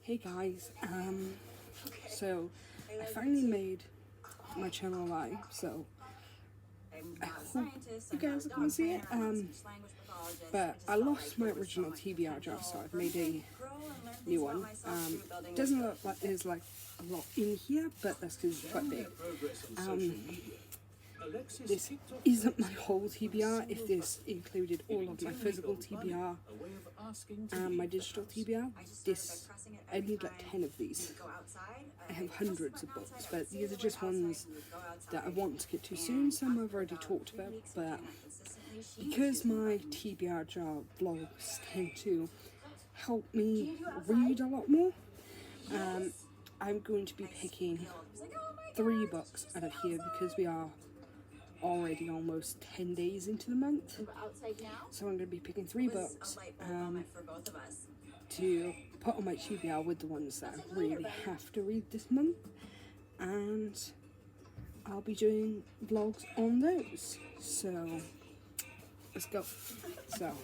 Hey guys, so I finally made my channel live, so I hope you guys can see it, but I lost my original TBR job, so I've made a new one. It doesn't look like there's like a lot in here, but that's because it's quite big. This isn't my whole TBR. If this included all of my physical TBR and my digital TBR, I need like 10 of these. I have hundreds of books, but these are just ones that I want to get to soon. Some I've already talked about, but because my TBR job vlogs tend to help me read a lot more, I'm going to be picking 3 books out of here because we are already almost 10 days into the month, so I'm going to be picking 3 books to put on my TBR with the ones that I really have to read this month, and I'll be doing vlogs on those, so let's go. So I'm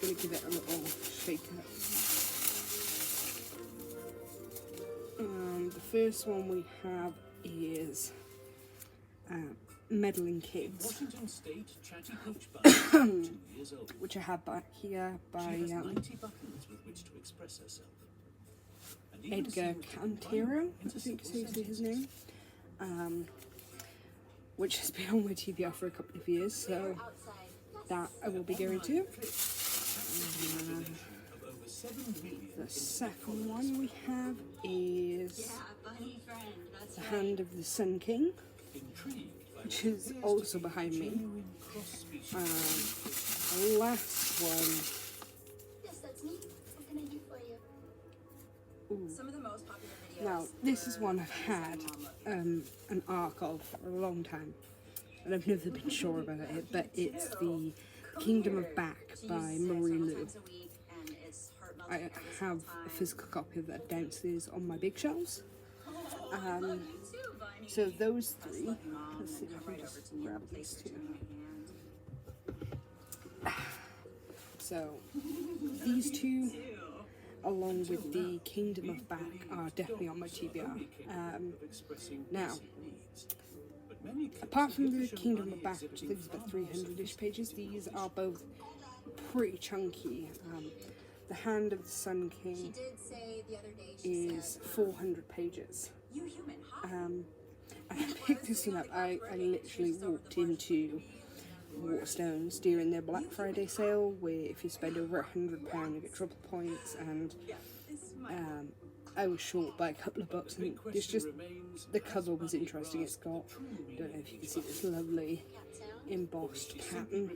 going to give it a little shake up. The first one we have is Meddling Kids, which I have back here by Edgar Cantero, I think is his name, which has been on my TBR for a couple of years, so that I will be going to. The second one we have is The Hand of the Sun King, which is also behind me. The last one. Yes, that's me. What can I do for you? Ooh. Now, this is one I've had an arc of for a long time, and I've never been sure about it, but it's The Kingdom of Back by Marie Lu. I have a physical copy of that downstairs on my big shelves. So those 3, let's see if I can just grab these 2. So these 2, along with The Kingdom of Back, are definitely on my TBR. Now, apart from The Kingdom of Back, which I think is about 300-ish pages, these are both pretty chunky. The Hand of the Sun King is 400 pages. I picked this one up. I literally walked into Waterstones during their Black Friday sale, where if you spend over £100 you get triple points, and I was short by a couple of bucks. I think it's just the cover was interesting. It's got, I don't know if you can see this lovely embossed pattern,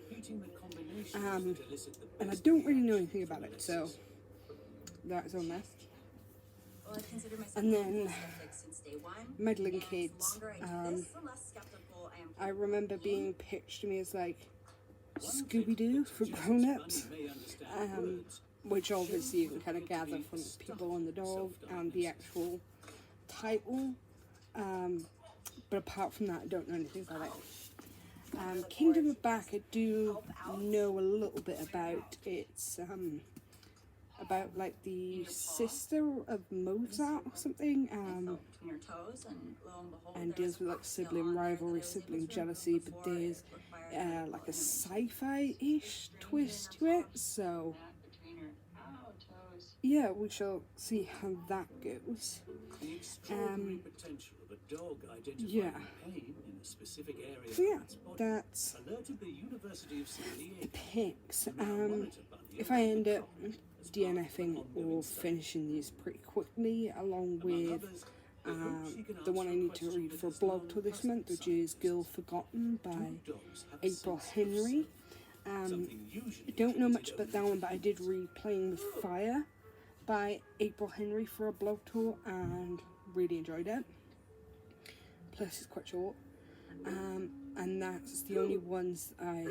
and I don't really know anything about it, so that's on there. And then Meddling Kids, I remember being pitched to me as like Scooby-Doo for grown-ups, which obviously you can kind of gather from People on the Dog and the actual title, but apart from that I don't know anything about it. Kingdom of Back I do know a little bit about. It's about like the sister of Mozart or something, and deals with like sibling rivalry, sibling jealousy, but there's like a sci-fi-ish twist to it, so yeah, we shall see how that goes. Yeah. So yeah, that's the picks. If I end up DNFing or finishing these pretty quickly, along with the one I need to read for a blog tour this month, which is Girl Forgotten by April Henry. I don't know much about that one, but I did read Playing with Fire by April Henry for a blog tour and really enjoyed it. Plus it's quite short, and that's the only ones I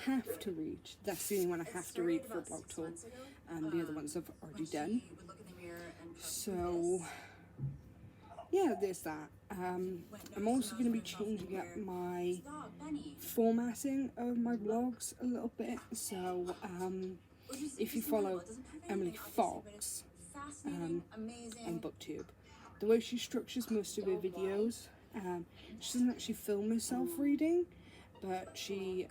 have to read. That's the only one I have to read for a blog tour, and the other ones I've already done. So yeah, there's that. I'm also going to be changing up my formatting of my vlogs a little bit, so if you follow Emily Fox, Amazing. on BookTube. The way she structures most of her videos, she doesn't actually film herself reading, but she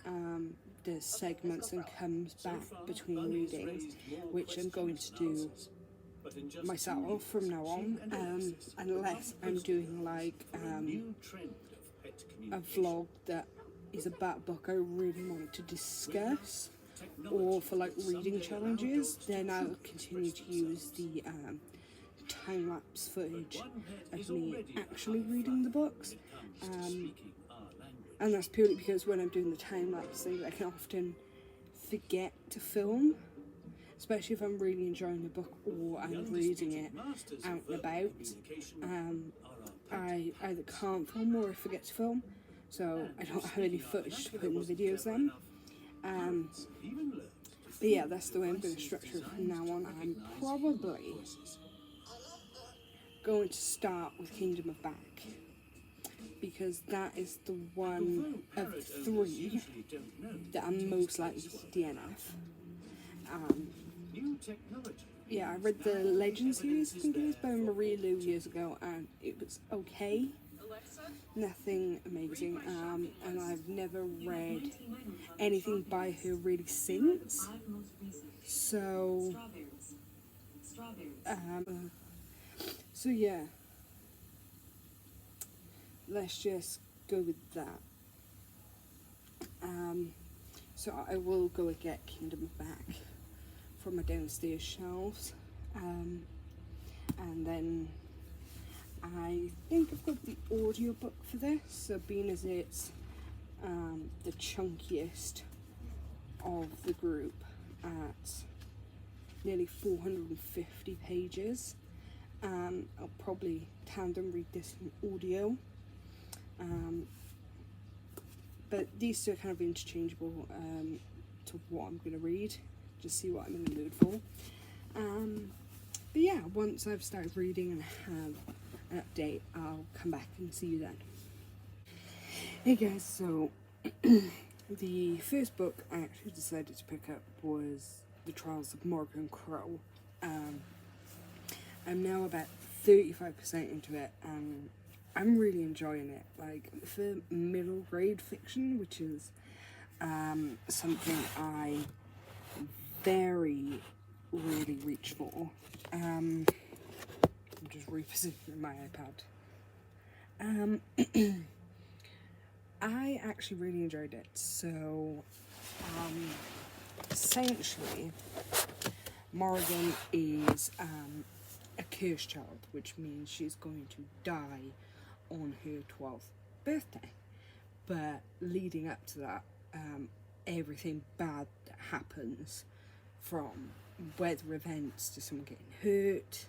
does segments and comes back between readings, which I'm going to do myself from now on, unless I'm doing like a vlog that is about a book I really want to discuss, or for like reading challenges, then I'll continue to use the time-lapse footage of me actually reading the books, and that's purely because when I'm doing the time-lapse thing I can often forget to film, especially if I'm really enjoying the book or I'm reading it out and about. I either can't film or I forget to film, so I don't have any footage to put in the videos then. But yeah, that's the way I'm going to structure it from now on. I'm probably going to start with Kingdom of Back, because that is the one of 3 that I'm most likely to DNF. Yeah, I read the Legend series, I think it was, by Marie Lu years ago, and it was okay. Nothing amazing, and I've never read anything by her really since. So, so yeah, let's just go with that. So I will go and get Kingdom of Back from my downstairs shelves, and then I think I've got the audiobook for this, so being as it's the chunkiest of the group at nearly 450 pages, I'll probably tandem read this in audio, but these two are kind of interchangeable to what I'm going to read, just see what I'm in the mood for. But yeah, once I've started reading and have an update, I'll come back and see you then. Hey guys, so the first book I actually decided to pick up was The Trials of Morgan Crow. I'm now about 35% into it, and I'm really enjoying it. Like, for middle grade fiction, which is something I very rarely reach for. I'm just repositioning my iPad. I actually really enjoyed it. So, essentially, Morgan is a cursed child, which means she's going to die on her 12th birthday. But leading up to that, everything bad that happens, from weather events to someone getting hurt,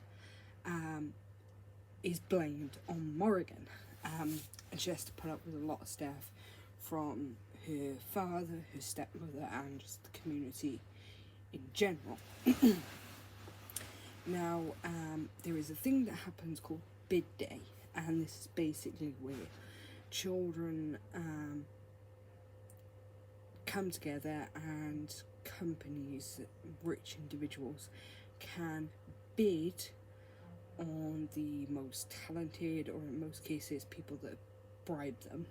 is blamed on Morgan. And she has to put up with a lot of stuff from her father, her stepmother, and just the community in general. Now, there is a thing that happens called Bid Day, and this is basically where children come together and companies, rich individuals, can bid on the most talented, or in most cases people that bribe them,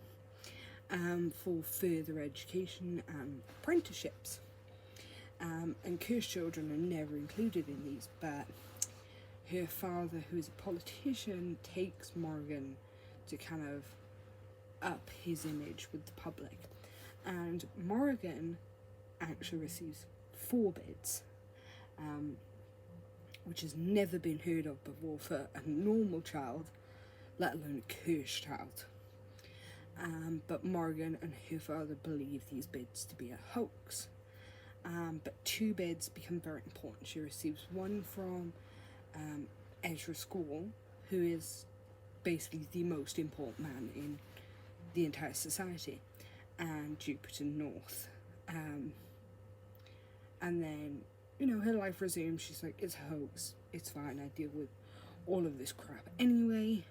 for further education and apprenticeships. And cursed children are never included in these, but her father, who is a politician, takes Morgan to kind of up his image with the public. And Morgan actually receives 4 bids, which has never been heard of before for a normal child, let alone a cursed child. But Morgan and her father believe these bids to be a hoax. But 2 bids become very important. She receives one from Ezra School, who is basically the most important man in the entire society, and Jupiter North. And then, you know, her life resumes. She's like, it's a hoax, it's fine, I deal with all of this crap anyway,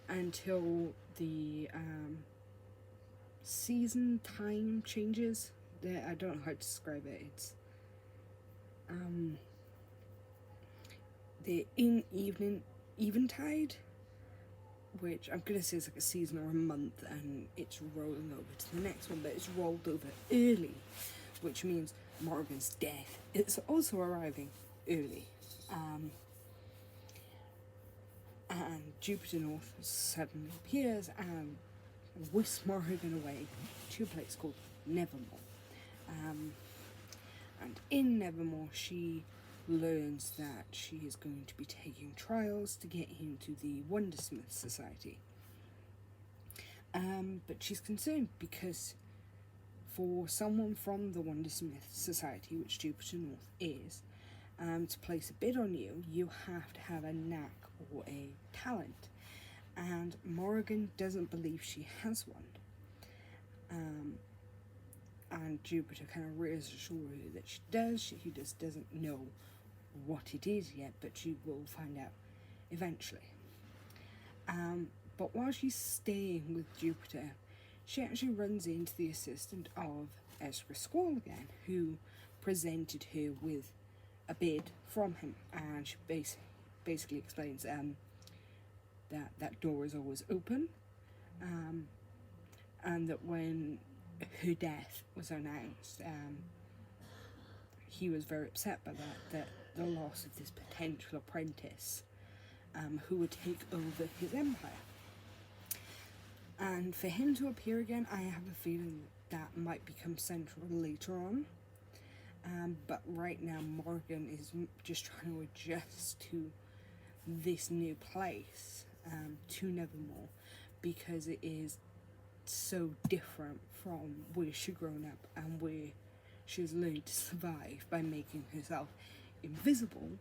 until the season time changes. I don't know how to describe it. It's they're in eventide, which I'm gonna say is like a season or a month, and it's rolling over to the next one, but it's rolled over early, which means Morrigan's death is also arriving early. And Jupiter North suddenly appears and whisks Morrigan away to a place called Nevermore. And in Nevermore, she learns that she is going to be taking trials to get into the Wondersmith Society. But she's concerned because for someone from the Wondersmith Society, which Jupiter North is, to place a bid on you, you have to have a knack or a talent. And Morrigan doesn't believe she has one. And Jupiter kind of reassures her that she does. She just doesn't know what it is yet, but she will find out eventually. But while she's staying with Jupiter, she actually runs into the assistant of Ezra Squall again, who presented her with a bid from him, and she basically explains that door is always open, and that when her death was announced, he was very upset by that the loss of this potential apprentice who would take over his empire. And for him to appear again, I have a feeling that might become central later on. But right now, Morgan is just trying to adjust to this new place, to Nevermore, because it is so different from where she's grown up and where she's learned to survive by making herself invisible.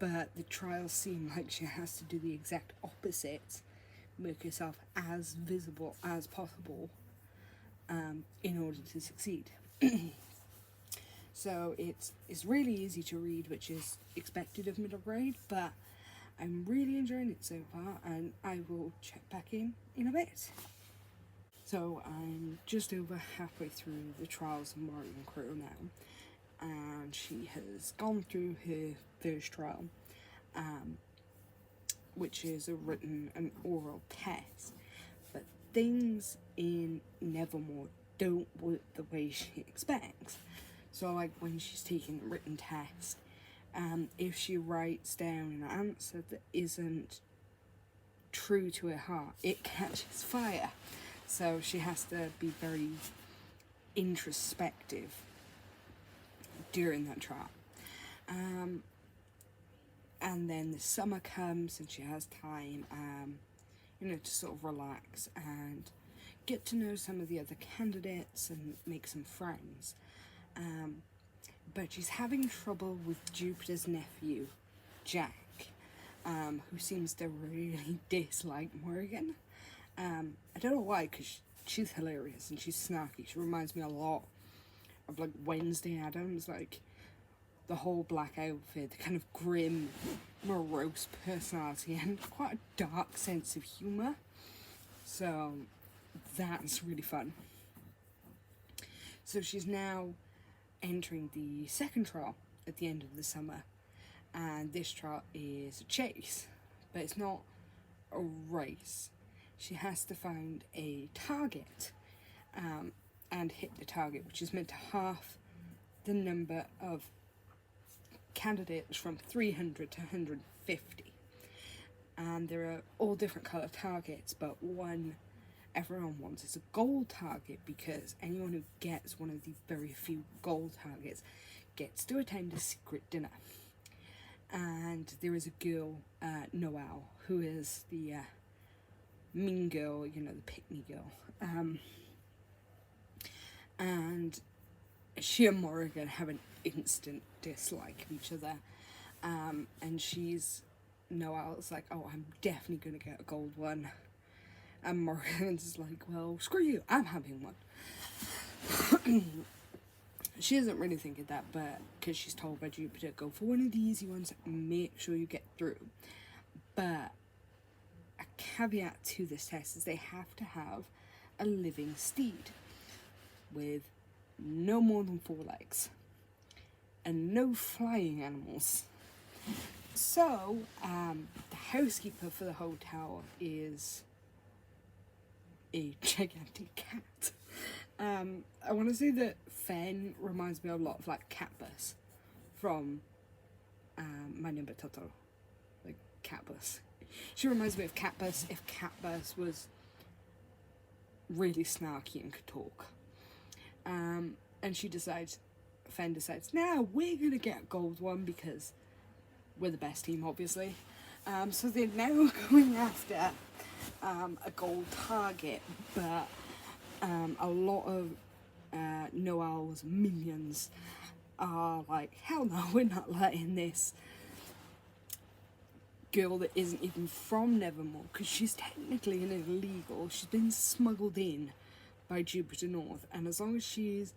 But the trials seem like she has to do the exact opposite, make herself as visible as possible, in order to succeed. So it's really easy to read, which is expected of middle grade, but I'm really enjoying it so far, and I will check back in a bit. So I'm just over halfway through the trials of Morrigan Crow now, and she has gone through her first trial, which is a written and oral test, but things in Nevermore don't work the way she expects. So like when she's taking a written test, if she writes down an answer that isn't true to her heart, it catches fire. So she has to be very introspective during that trial. And then the summer comes and she has time, to sort of relax and get to know some of the other candidates and make some friends. But she's having trouble with Jupiter's nephew, Jack, who seems to really dislike Morrigan. I don't know why, because she's hilarious and she's snarky. She reminds me a lot of like Wednesday Addams, like the whole black outfit, the kind of grim, morose personality, and quite a dark sense of humour. So that's really fun. So she's now entering the second trial at the end of the summer, and this trial is a chase, but it's not a race. She has to find a target and hit the target, which is meant to half the number of candidates from 300 to 150. And there are all different colour targets, but one everyone wants is a gold target, because anyone who gets one of the very few gold targets gets to attend a secret dinner. And there is a girl, Noelle, who is the mean girl, the pick-me girl. And she and Morrigan have an instant dislike of each other. And Noelle's like, oh, I'm definitely going to get a gold one. And Morrigan's like, well, screw you, I'm having one. She isn't really thinking that, but because she's told by Jupiter, go for one of the easy ones, make sure you get through. But a caveat to this test is they have to have a living steed with no more than 4 legs and no flying animals. So, the housekeeper for the hotel is a gigantic cat. I want to say that Fen reminds me a lot of like Catbus from My Neighbor Totoro. Like Catbus. She reminds me of Catbus if Catbus was really snarky and could talk. And Fen decides, now we're going to get a gold one because we're the best team, obviously. So they're now going after a gold target, but a lot of Noel's minions are like, hell no, we're not letting this girl that isn't even from Nevermore, because she's technically an illegal, she's been smuggled in by Jupiter North, and as long as she's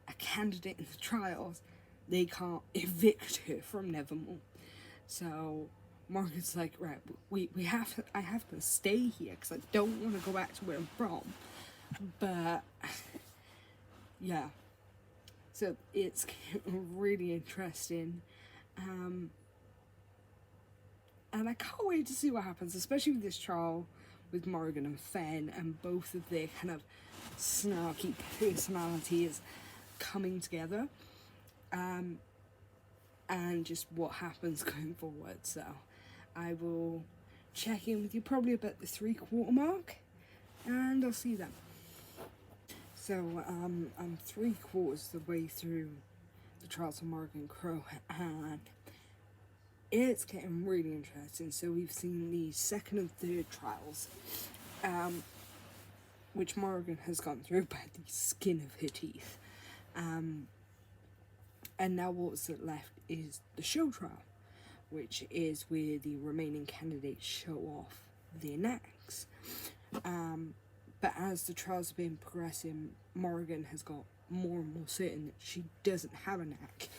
a candidate in the trials, they can't evict her from Nevermore. So Morgan's like, right, I have to stay here because I don't want to go back to where I'm from. But yeah, so it's really interesting, and I can't wait to see what happens, especially with this trial with Morgan and Fen and both of their kind of snarky personalities coming together, and just what happens going forward. So I will check in with you probably about the 3/4 mark, and I'll see you then. So I'm 3/4 the way through the trials of Morgan Crow, and it's getting really interesting. So we've seen the second and third trials, which Morgan has gone through by the skin of her teeth. And now what's left is the show trial, which is where the remaining candidates show off their knacks. But as the trials have been progressing, Morgan has got more and more certain that she doesn't have a knack.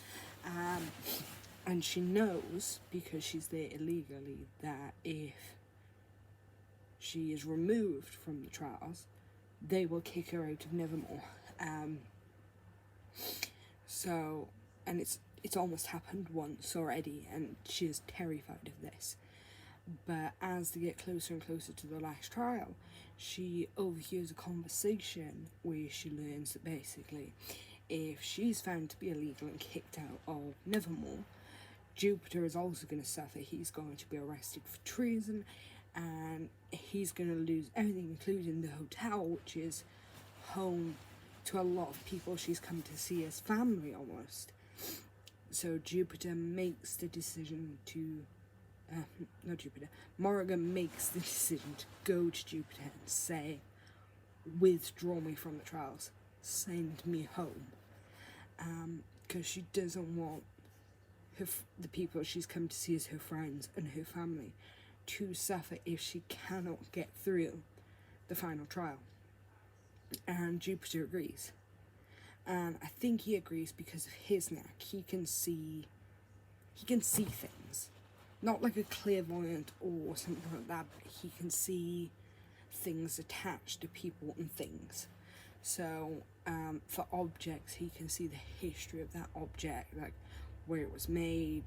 And she knows, because she's there illegally, that if she is removed from the trials, they will kick her out of Nevermore. And it's almost happened once already, and she is terrified of this. But as they get closer and closer to the last trial, she overhears a conversation where she learns that basically, if she's found to be illegal and kicked out of Nevermore, Jupiter is also going to suffer. He's going to be arrested for treason, and he's going to lose everything, including the hotel, which is home to a lot of people she's come to see as family almost. So Jupiter makes the decision to, Morgan makes the decision to go to Jupiter and say, withdraw me from the trials, send me home, because she doesn't want the people she's come to see as her friends and her family to suffer if she cannot get through the final trial. And Jupiter agrees. And I think he agrees because of his knack. He can see things. Not like a clairvoyant or something like that, but he can see things attached to people and things. So, for objects, he can see the history of that object, like where it was made,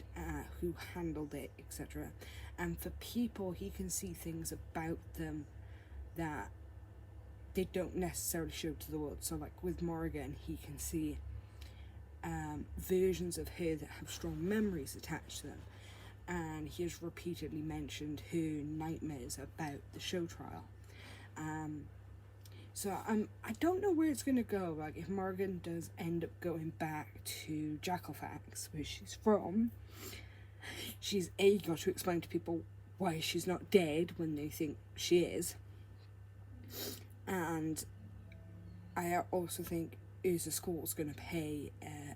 who handled it, etc. And for people, he can see things about them that they don't necessarily show to the world. So like with Morgan, he can see versions of her that have strong memories attached to them, and he has repeatedly mentioned her nightmares about the show trial. So I don't know where it's going to go. Like if Morgan does end up going back to Jackalfax, where she's from, she's got to explain to people why she's not dead when they think she is. And I also think Ursa School's going to play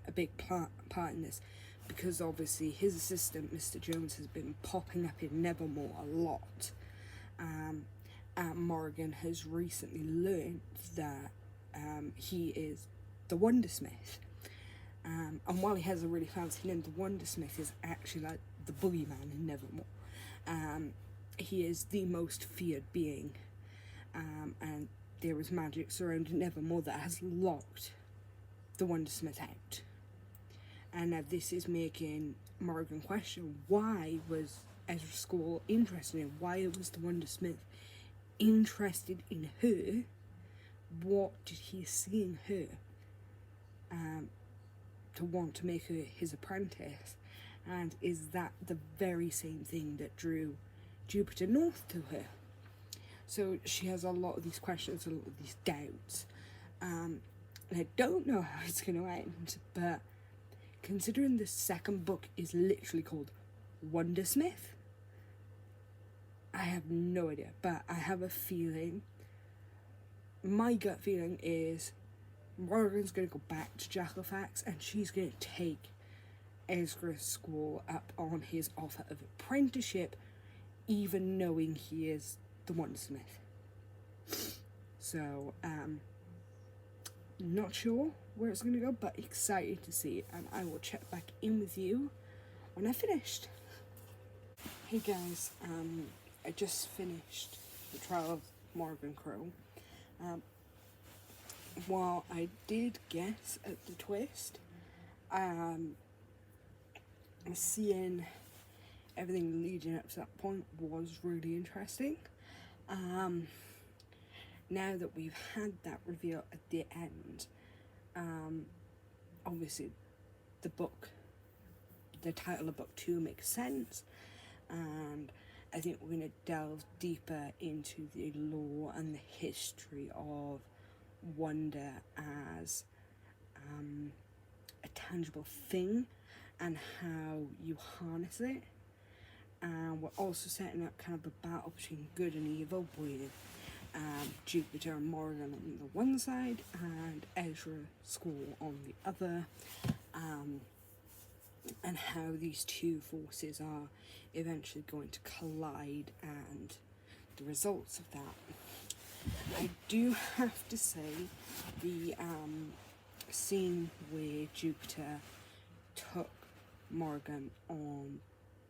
a big part in this, because obviously his assistant, Mr. Jones, has been popping up in Nevermore a lot. And Morgan has recently learned that he is the Wondersmith. And while he has a really fancy name, the Wondersmith is actually like the boogeyman in Nevermore. He is the most feared being. And there is magic surrounding Nevermore that has locked the Wondersmith out. And now this is making Morgan question, why was Ezra School interested in her? Why was the Wonder Smith interested in her? What did he see in her to want to make her his apprentice? And is that the very same thing that drew Jupiter North to her? So she has a lot of these questions, a lot of these doubts. And I don't know how it's going to end, but considering the second book is literally called Wondersmith, I have no idea, but I have a feeling, my gut feeling is Morgan's going to go back to Jackalfax and she's going to take Ezra School up on his offer of apprenticeship, even knowing he is the Wondersmith. So, not sure where it's going to go, but excited to see it, and I will check back in with you when I finished. Hey guys, I just finished The Trial of Morgan Crow. While I did guess at the twist, seeing everything leading up to that point was really interesting. Now that we've had that reveal at the end, obviously the title of book 2 makes sense, and I think we're going to delve deeper into the lore and the history of wonder as a tangible thing and how you harness it. And we're also setting up kind of a battle between good and evil with Jupiter and Morgan on the one side and Ezra School on the other, and how these two forces are eventually going to collide and the results of that. I do have to say the scene where Jupiter took Morgan on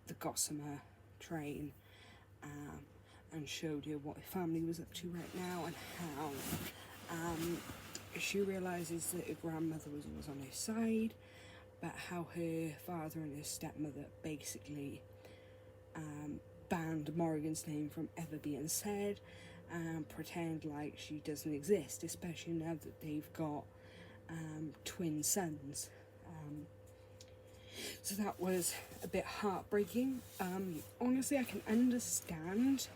the Gossamer train and showed her what her family was up to right now, and how she realises that her grandmother was always on her side, but how her father and her stepmother basically banned Morgan's name from ever being said and pretend like she doesn't exist, especially now that they've got twin sons. So that was a bit heartbreaking. Honestly, I can understand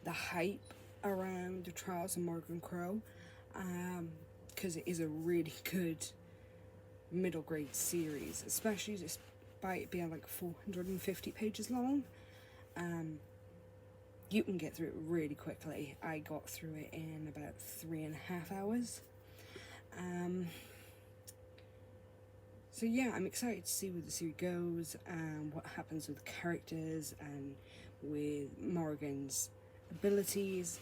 the hype around the Trials of Morgan Crow, because it is a really good middle grade series, especially despite it being like 450 pages long. You can get through it really quickly. I got through it in about 3.5 hours. So yeah, I'm excited to see where the series goes and what happens with the characters and with Morgan's abilities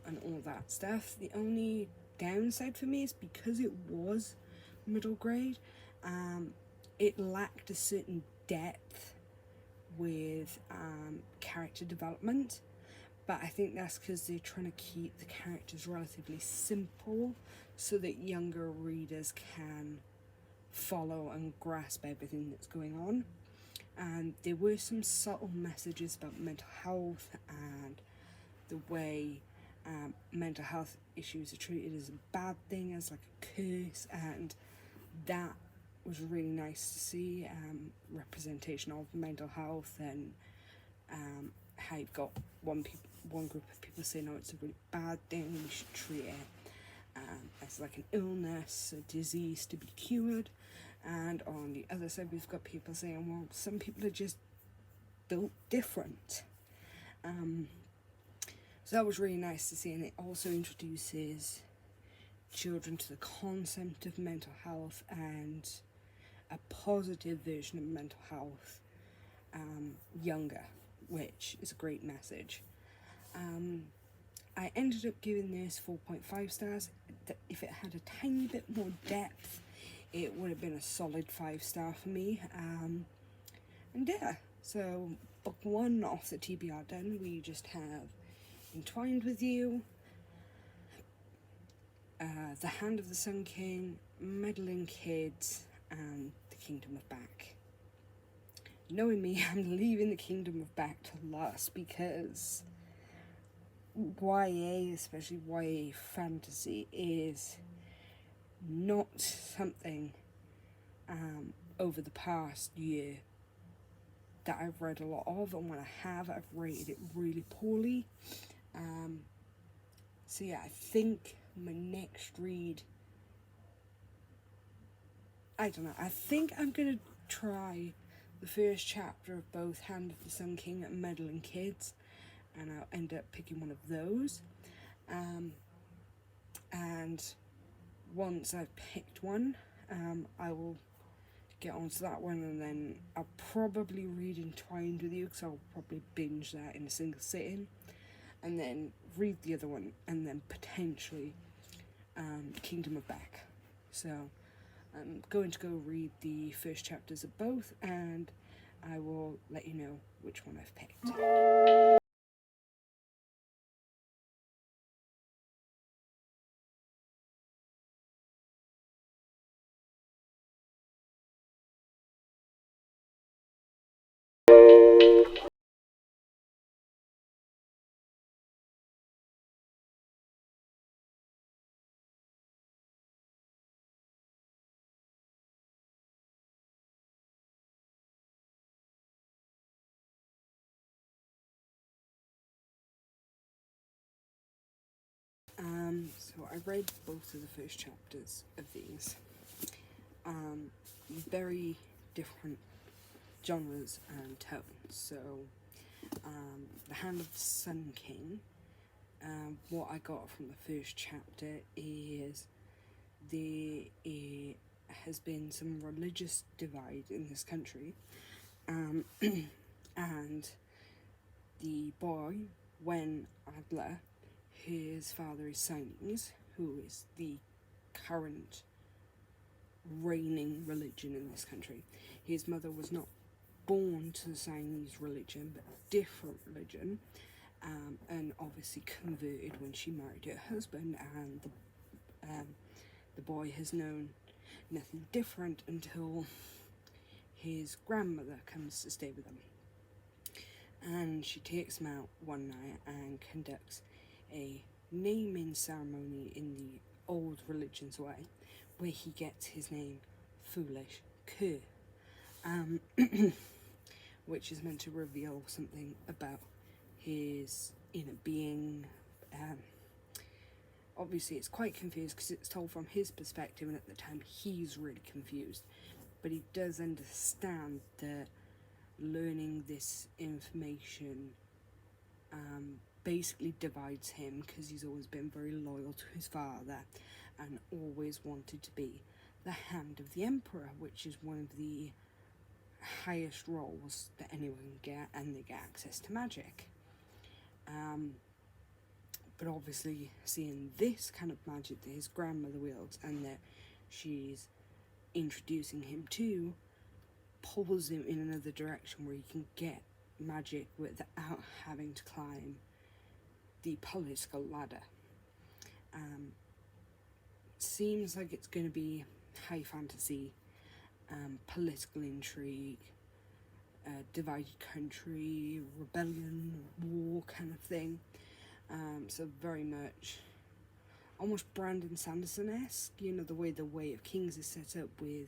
and all that stuff. The only downside for me is because it was middle grade, it lacked a certain depth with character development, but I think that's because they're trying to keep the characters relatively simple so that younger readers can follow and grasp everything that's going on. And there were some subtle messages about mental health and the way mental health issues are treated as a bad thing, as like a curse, and that was really nice to see. Representation of mental health, and how you've got one group of people saying, no, it's a really bad thing, we should treat it as like an illness, a disease to be cured. And on the other side, we've got people saying, well, some people are just built different. So that was really nice to see, and it also introduces children to the concept of mental health and a positive version of mental health younger, which is a great message. I ended up giving this 4.5 stars. If it had a tiny bit more depth, it would have been a solid 5-star for me. And yeah, so book 1 off the TBR done. We just have Entwined with You, The Hand of the Sun King, Meddling Kids, and the Kingdom of Back. Knowing me, I'm leaving the Kingdom of Back to last because YA, especially YA fantasy, is not something over the past year that I've read a lot of, and when I have, I've rated it really poorly. So yeah, I think my next read, I don't know, I think I'm going to try the first chapter of both Hand of the Sun King and Meddling Kids, and I'll end up picking one of those. And once I've picked one, I will get onto that one, and then I'll probably read Entwined with You, because I'll probably binge that in a single sitting, and then read the other one, and then potentially Kingdom of Back. So I'm going to go read the first chapters of both, and I will let you know which one I've picked. So I read both of the first chapters of these. Very different genres and tones. So The Hand of the Sun King, what I got from the first chapter is there has been some religious divide in this country, and the boy, Wen Adler, his father is Chinese, who is the current reigning religion in this country. His mother was not born to the Chinese religion, but a different religion, and obviously converted when she married her husband, and the boy has known nothing different until his grandmother comes to stay with him. And she takes him out one night and conducts a naming ceremony in the old religion's way, where he gets his name Foolish Ke, which is meant to reveal something about his inner being. Obviously it's quite confused because it's told from his perspective, and at the time he's really confused, but he does understand that learning this information basically divides him, because he's always been very loyal to his father and always wanted to be the Hand of the Emperor, which is one of the highest roles that anyone can get, and they get access to magic. But obviously seeing this kind of magic that his grandmother wields and that she's introducing him to, pulls him in another direction where he can get magic without having to climb the political ladder. Seems like it's going to be high fantasy, political intrigue, divided country, rebellion, war kind of thing. So very much almost Brandon Sanderson-esque, you know, the Way of Kings is set up with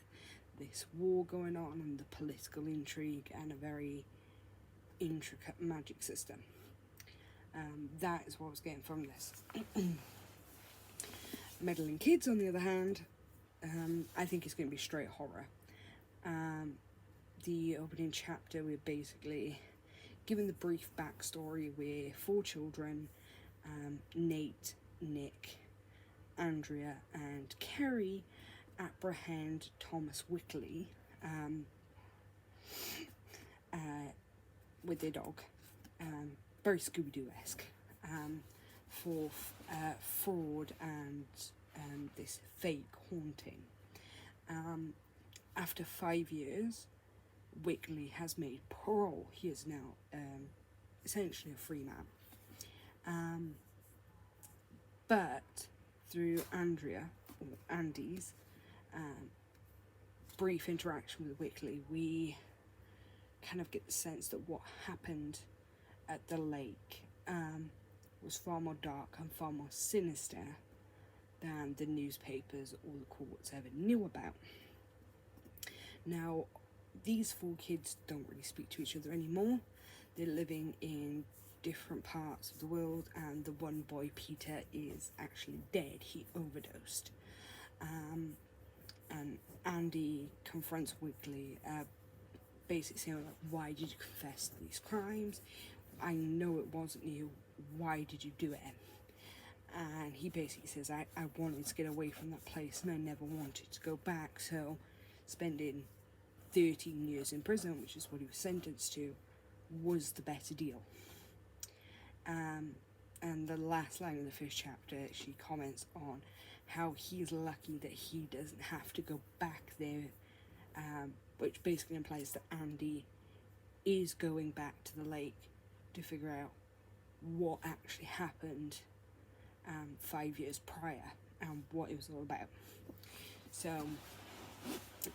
this war going on and the political intrigue and a very intricate magic system. That is what I was getting from this. Meddling Kids, on the other hand, I think it's going to be straight horror. The opening chapter, we're basically given the brief backstory where 4 children, Nate, Nick, Andrea and Kerry, apprehend Thomas Wickley with their dog, very Scooby-Doo-esque, for fraud and this fake haunting. After 5 years, Wickley has made parole. He is now essentially a free man. But through Andrea, or Andy's, brief interaction with Wickley, we kind of get the sense that what happened at the lake was far more dark and far more sinister than the newspapers or the courts ever knew about. Now, these 4 kids don't really speak to each other anymore. They're living in different parts of the world, and the one boy, Peter, is actually dead. He overdosed. And Andy confronts Wickley, basically saying, like, why did you confess to these crimes? I know it wasn't you. Why did you do it? And he basically says, I wanted to get away from that place and I never wanted to go back, so spending 13 years in prison, which is what he was sentenced to, was the better deal. And the last line of the first chapter, she comments on how he's lucky that he doesn't have to go back there, which basically implies that Andy is going back to the lake to figure out what actually happened 5 years prior and what it was all about. So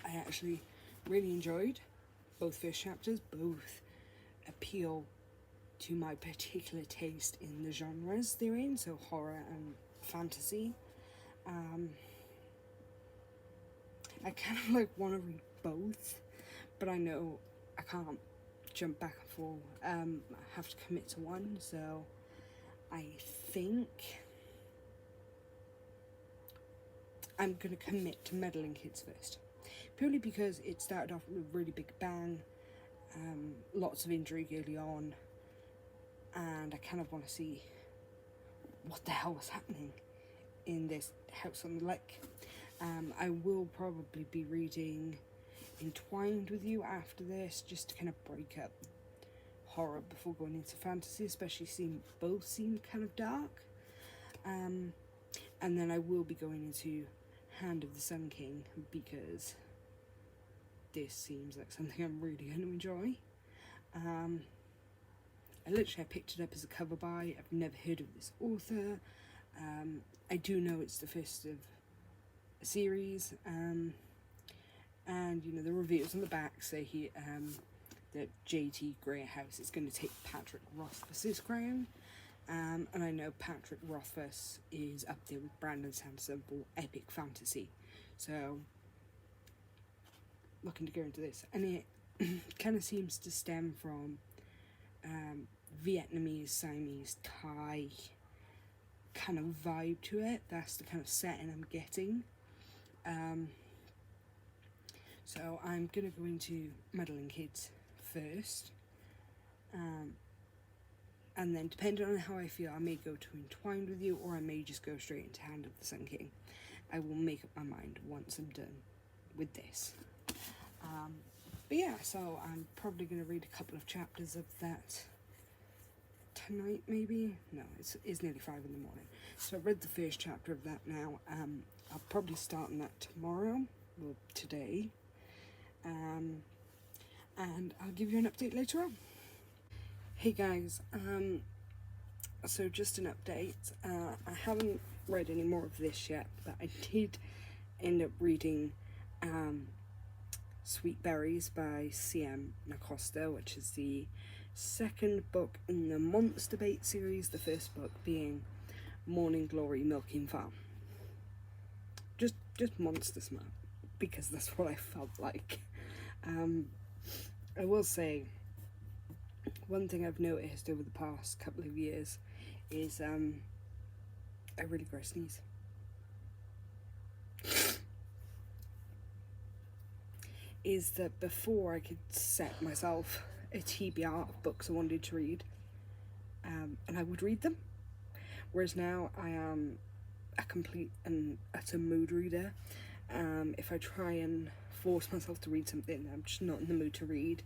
I actually really enjoyed both first chapters. Both appeal to my particular taste in the genres they're in, so horror and fantasy. I kind of like want to read both, but I know I can't jump back and forth. I have to commit to one, so I think I'm going to commit to Meddling Kids first, purely because it started off with a really big bang, lots of intrigue early on, and I kind of want to see what the hell was happening in this house on the lake. I will probably be reading Entwined with You after this, just to kind of break up horror before going into fantasy, especially seeing both seem kind of dark. And then I will be going into Hand of the Sun King, because this seems like something I'm really going to enjoy. I picked it up as a cover buy. I've never heard of this author. I do know it's the first of a series, and you know, the reviews on the back say that JT Greyhouse is going to take Patrick Rothfuss's crown, and I know Patrick Rothfuss is up there with Brandon Sanderson for epic fantasy, so looking to go into this. And it kind of seems to stem from Vietnamese, Siamese, Thai kind of vibe to it. That's the kind of setting I'm getting. So I'm going to go into Meddling Kids first, and then depending on how I feel, I may go to Entwined with You, or I may just go straight into Hand of the Sun King. I will make up my mind once I'm done with this. But yeah, so I'm probably going to read a couple of chapters of that tonight, maybe? No, it's nearly 5 in the morning. So I've read the first chapter of that now. I'll probably start on that tomorrow, or today. And I'll give you an update later on. Hey guys, so just an update. I haven't read any more of this yet, but I did end up reading Sweet Berries by C.M. Nacosta, which is the second book in the Monster Bait series, the first book being Morning Glory Milking Farm. Just Monster Smart, because that's what I felt like. I will say, one thing I've noticed over the past couple of years is I really grow sneeze. Is that before I could set myself a TBR of books I wanted to read, and I would read them, whereas now I am a complete and utter mood reader. If I try and force myself to read something I'm just not in the mood to read,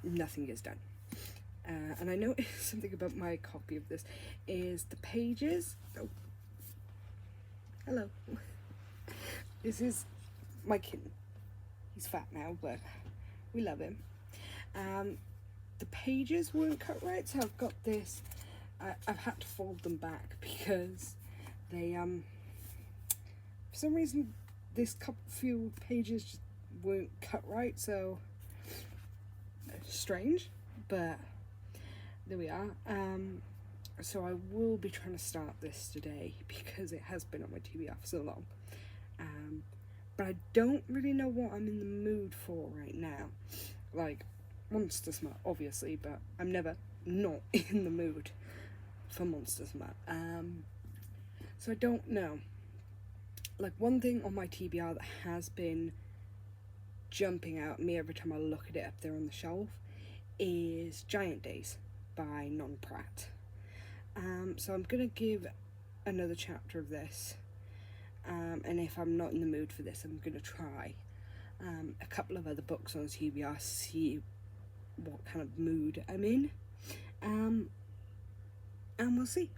nothing gets done. And I noticed something about my copy of this is the pages. Oh, hello. This is my kitten. He's fat now, but we love him. The pages weren't cut right, so I've got this. I've had to fold them back because they, for some reason, this few pages just weren't cut right, so strange, but there we are. So I will be trying to start this today because it has been on my TBR for so long. But I don't really know what I'm in the mood for right now. Like, Monster Smut, obviously, but I'm never not in the mood for Monster Smut. So I don't know. Like, one thing on my TBR that has been jumping out at me every time I look at it up there on the shelf is Giant Days by Non Pratt. So I'm going to give another chapter of this. And if I'm not in the mood for this, I'm going to try a couple of other books on TBR, see what kind of mood I'm in. And we'll see.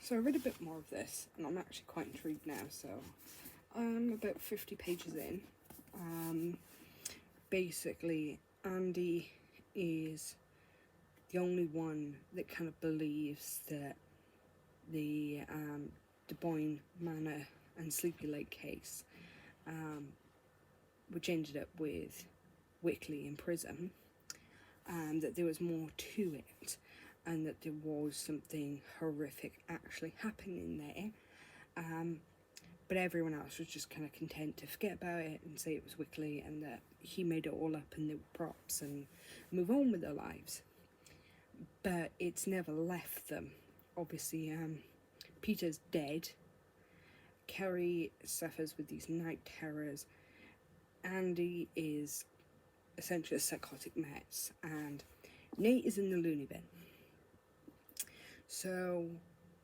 So I read a bit more of this, and I'm actually quite intrigued now. So I'm about 50 pages in. Basically, Andy is the only one that kind of believes that the De Boyne Manor and Sleepy Lake case, which ended up with Wickley in prison, that there was more to it, and that there was something horrific actually happening there. But everyone else was just kind of content to forget about it and say it was Wickley and that he made it all up and they were props and move on with their lives. But it's never left them. Obviously, Peter's dead. Kerry suffers with these night terrors. Andy is essentially a psychotic mess. And Nate is in the loony bin. So,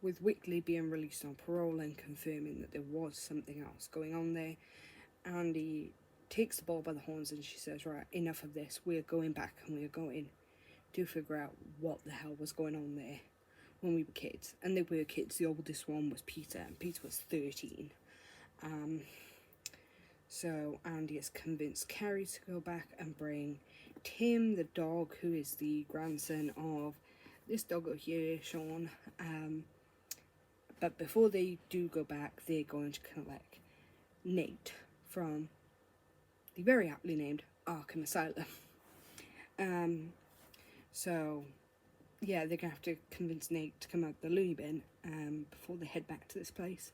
with Wickley being released on parole and confirming that there was something else going on there, Andy takes the ball by the horns and she says, right, enough of this, we're going back and we're going to figure out what the hell was going on there when we were kids. And they were kids. The oldest one was Peter, and Peter was 13. So Andy has convinced Carrie to go back and bring Tim, the dog, who is the grandson of this doggo here, Sean. But before they do go back, they're going to collect Nate from the very aptly named Arkham Asylum. So, yeah, they're going to have to convince Nate to come out the loony bin before they head back to this place.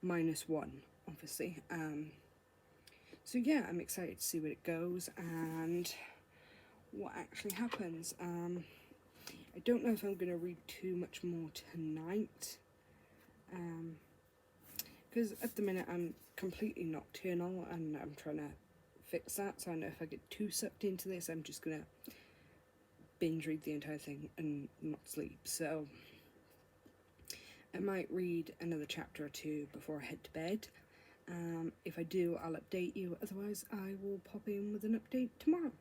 -1, obviously. So, yeah, I'm excited to see where it goes and what actually happens. I don't know if I'm going to read too much more tonight. Because at the minute I'm completely nocturnal and I'm trying to fix that. So I know if I get too sucked into this, I'm just going to binge read the entire thing and not sleep. So I might read another chapter or two before I head to bed. If I do, I'll update you. Otherwise, I will pop in with an update tomorrow.